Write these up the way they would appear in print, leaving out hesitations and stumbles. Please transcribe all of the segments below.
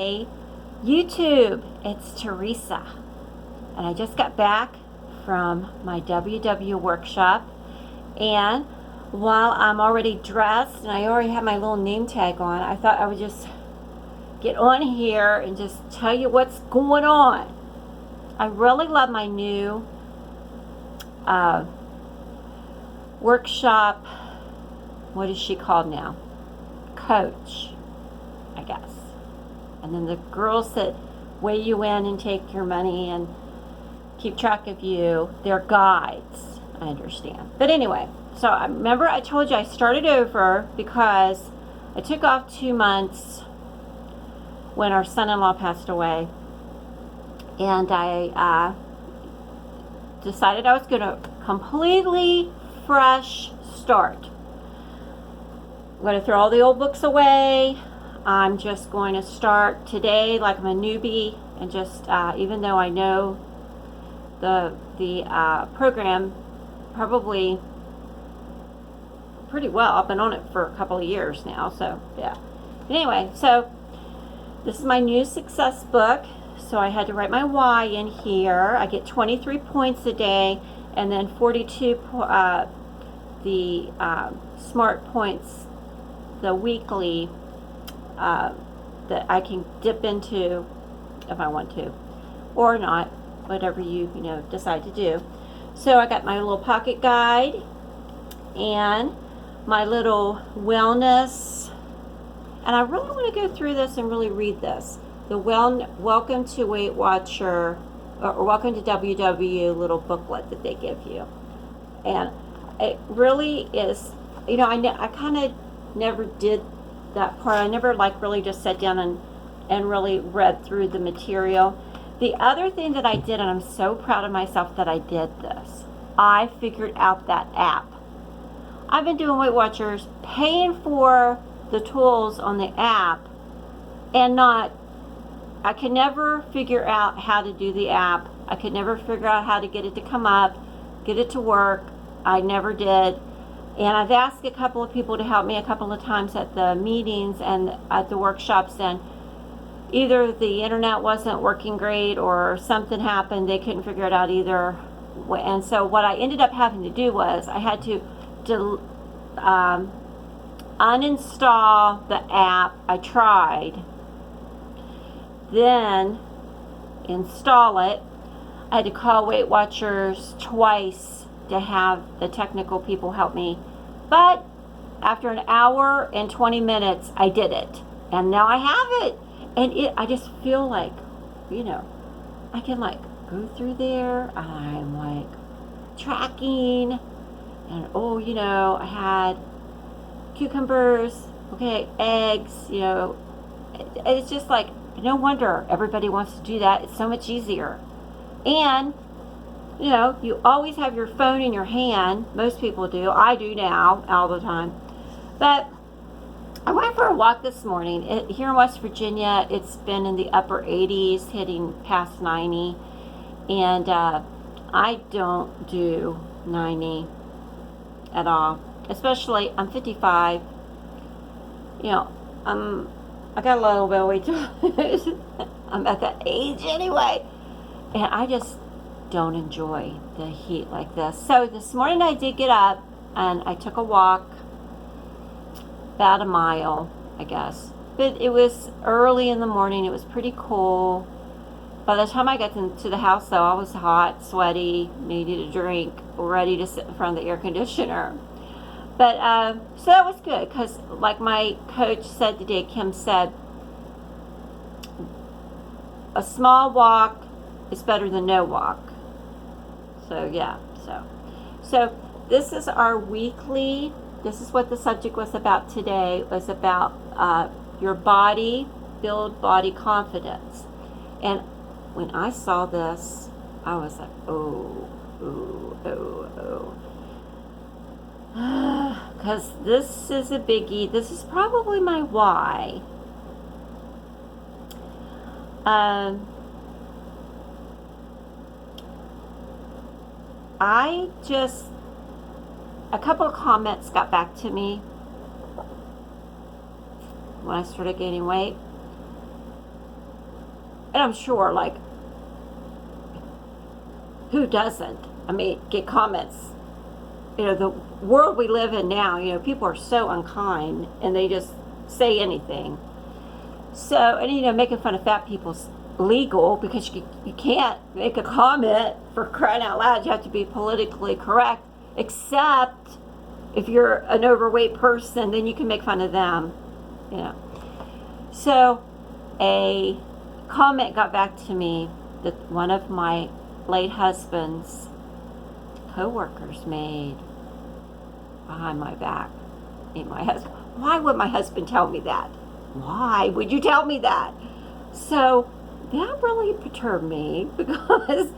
Hey, YouTube, it's Teresa, and I just got back from my WW workshop, and while I'm already dressed and I already have my little name tag on, I thought I would just get on here and just tell you what's going on. I really love my new workshop. What is she called now? Coach, I guess. And then the girls that weigh you in and take your money and keep track of you, they're guides, I understand. But anyway, so I remember I told you I started over because I took off 2 months when our son-in-law passed away. And I decided I was going to completely fresh start. I'm going to throw all the old books away. I'm just going to start today like I'm a newbie, and just even though I know the program probably pretty well, I've been on it for a couple of years now, so yeah. But anyway, so this is my new success book. So I had to write my why in here. I get 23 points a day, and then 42 the smart points, the weekly, that I can dip into if I want to, or not, whatever you decide to do. So I got my little pocket guide and my little wellness, and I really want to go through this and really read this. The Welcome to Weight Watcher, or Welcome to WW little booklet that they give you, and it really is. I kind of never did that part. I never really just sat down and really read through the material. The other thing that I did, and I'm so proud of myself that I did this, I figured out that app. I've been doing Weight Watchers, paying for the tools on the app, and I could never figure out how to do the app. I could never figure out how to get it to come up, get it to work. I never did. And I've asked a couple of people to help me a couple of times at the meetings and at the workshops, and either the internet wasn't working great or something happened. They couldn't figure it out either. And so what I ended up having to do was I had to uninstall the app. I tried, then install it. I had to call Weight Watchers twice to have the technical people help me. But after an hour and 20 minutes, I did it. And now I have it. And I just feel like, I can go through there. I'm tracking. And I had cucumbers, okay, eggs, it's just no wonder everybody wants to do that. It's so much easier. And you always have your phone in your hand. Most people do. I do now, all the time. But I went for a walk this morning. Here in West Virginia, it's been in the upper 80s, hitting past 90. And I don't do 90 at all. Especially, I'm 55. I got a little bit of weight to lose. I'm at that age anyway. And I just don't enjoy the heat like this. So this morning I did get up and I took a walk, about a mile, I guess. But it was early in the morning. It was pretty cool. By the time I got to the house, though, I was hot, sweaty, needed a drink, ready to sit in front of the air conditioner. But so that was good, because like my coach said today, Kim said, a small walk is better than no walk. So yeah, so this is our weekly. This is what the subject was about today. It was about your body, build body confidence. And when I saw this, I was like, oh. Because this is a biggie. This is probably my why. A couple of comments got back to me when I started gaining weight. And I'm sure, like, who doesn't? I mean, get comments. You know, the world we live in now, you know, people are so unkind and they just say anything. So, and you know, making fun of fat people's legal because you can't make a comment, for crying out loud. You have to be politically correct, except if you're an overweight person, then you can make fun of them, you know. So a comment got back to me that one of my late husband's co-workers made behind my back. My husband, why would my husband tell me that? Why would you tell me that? So that really perturbed me, because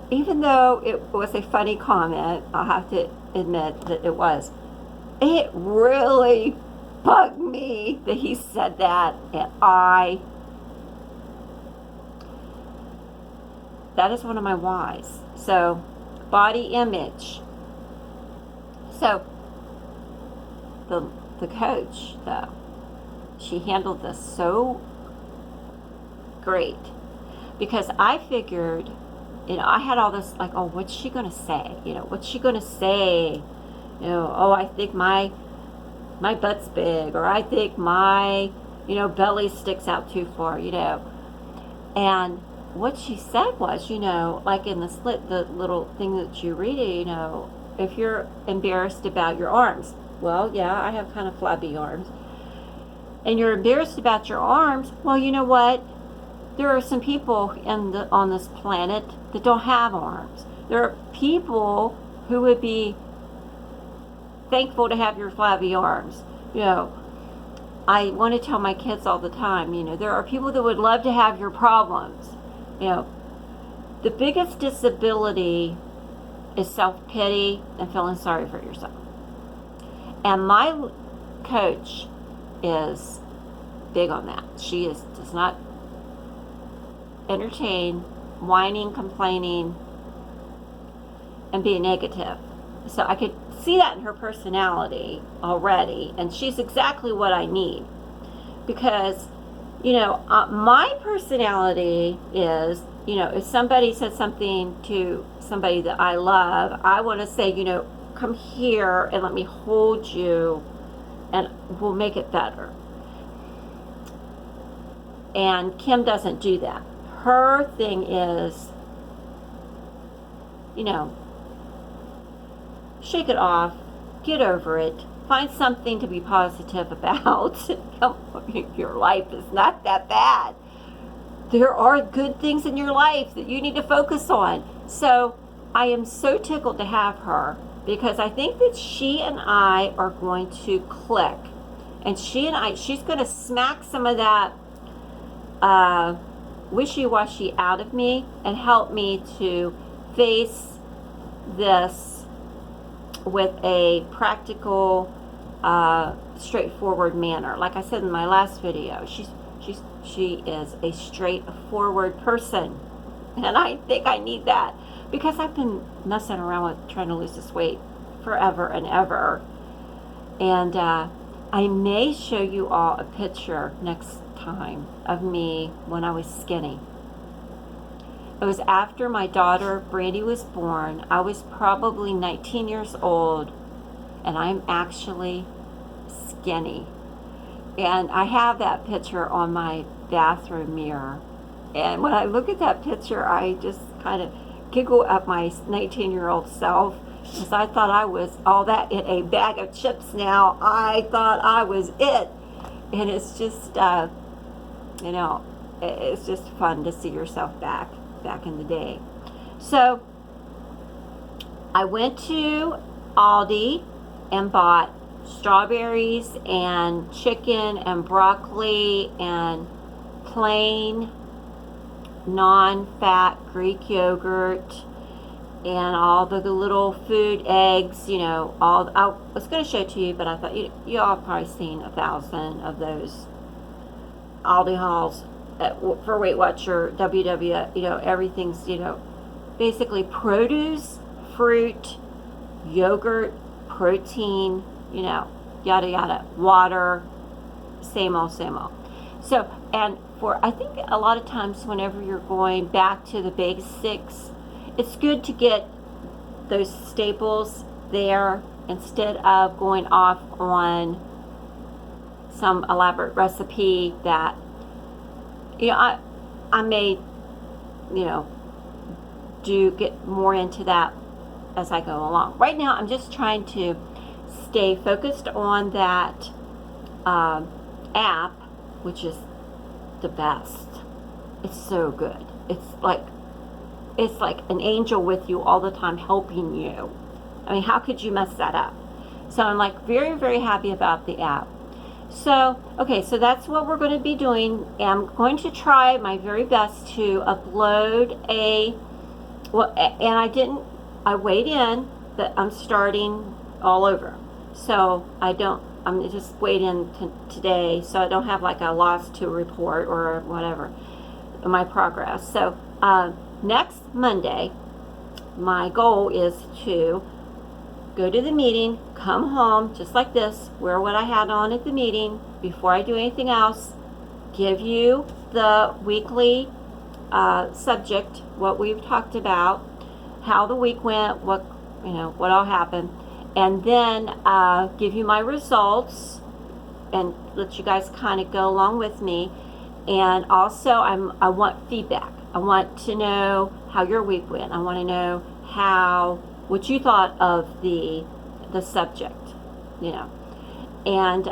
even though it was a funny comment, I'll have to admit that it really bugged me that he said that. And that is one of my whys. So, body image. So, the coach, though, she handled this so great, because I figured, you know, I had all this like, oh, what's she gonna say? You know, what's she gonna say? You know, oh, I think my butt's big, or I think my, you know, belly sticks out too far, you know. And what she said was, you know, like in the little thing that you read, you know, if you're embarrassed about your arms, well, yeah, I have kind of flabby arms, and you're embarrassed about your arms, well, you know what? There are some people on this planet that don't have arms. There are people who would be thankful to have your flabby arms. You know, I want to tell my kids all the time, you know, there are people that would love to have your problems. You know, the biggest disability is self-pity and feeling sorry for yourself. And my coach is big on that. She does not entertain whining, complaining, and being negative. So I could see that in her personality already, and she's exactly what I need. Because, you know, my personality is, you know, if somebody says something to somebody that I love, I want to say, you know, come here and let me hold you and we'll make it better. And Kim doesn't do that. Her thing is, you know, shake it off, get over it, find something to be positive about. Your life is not that bad. There are good things in your life that you need to focus on. So I am so tickled to have her, because I think that she and I are going to click. And she's going to smack some of that wishy-washy out of me and help me to face this with a practical, straightforward manner. Like I said in my last video, she is a straightforward person, and I think I need that, because I've been messing around with trying to lose this weight forever and ever. And I may show you all a picture next time of me when I was skinny. It was after my daughter Brandy was born. I was probably 19 years old, and I'm actually skinny. And I have that picture on my bathroom mirror. And when I look at that picture, I just kind of giggle at my 19-year-old self, because I thought I was all that in a bag of chips now. I thought I was it. And it's just, you know, it's just fun to see yourself back in the day. So I went to Aldi and bought strawberries and chicken and broccoli and plain non-fat Greek yogurt and all the little food, eggs, you know, I was going to show it to you, but I thought you all have probably seen 1,000 of those Aldi hauls for Weight Watcher, WW, you know, everything's, you know, basically produce, fruit, yogurt, protein, you know, yada yada, water, same old, same old. So, and for, I think a lot of times whenever you're going back to the basics, it's good to get those staples there instead of going off on some elaborate recipe that, I may, get more into that as I go along. Right now, I'm just trying to stay focused on that app, which is the best. It's so good. It's like an angel with you all the time, helping you. I mean, how could you mess that up? So I'm like very, very happy about the app. So, okay, so that's what we're going to be doing. I'm going to try my very best to upload I weighed in that I'm starting all over. So I'm just weighed in today, so I don't have like a loss to report or whatever, my progress. So, next Monday, my goal is to go to the meeting, come home, just like this, wear what I had on at the meeting before I do anything else, give you the weekly subject, what we've talked about, how the week went, what all happened, and then give you my results and let you guys kind of go along with me. And also, I want feedback. I want to know how your week went. I want to know what you thought of the subject, and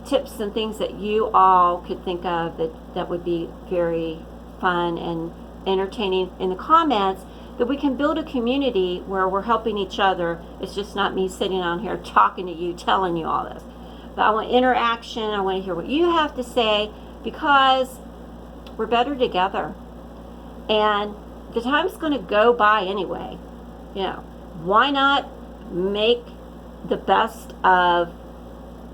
tips and things that you all could think of that would be very fun and entertaining in the comments, that we can build a community where we're helping each other. It's just not me sitting on here talking to you, telling you all this. But I want interaction. I want to hear what you have to say, because we're better together. And the time's going to go by anyway. Why not make the best of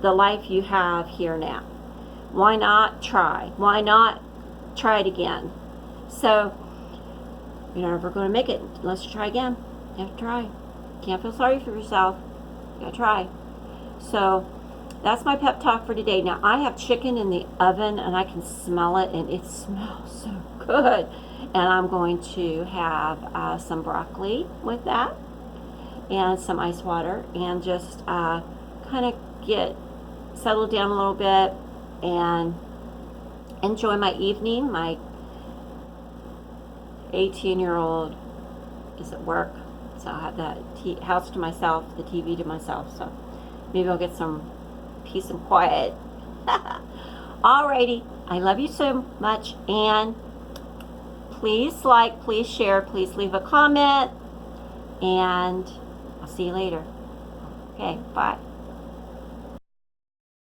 the life you have here now? Why not try? Why not try it again? So, you're never going to make it unless you try again. You have to try. You can't feel sorry for yourself. You got to try. So, that's my pep talk for today. Now, I have chicken in the oven, and I can smell it, and it smells so good. And I'm going to have some broccoli with that, and some ice water, and just kind of get settled down a little bit and enjoy my evening. My 18-year-old is at work, so I have the house to myself, the TV to myself, so maybe I'll get some peace and quiet. Alrighty, I love you so much, and please like, please share, please leave a comment, and I'll see you later. Okay, bye.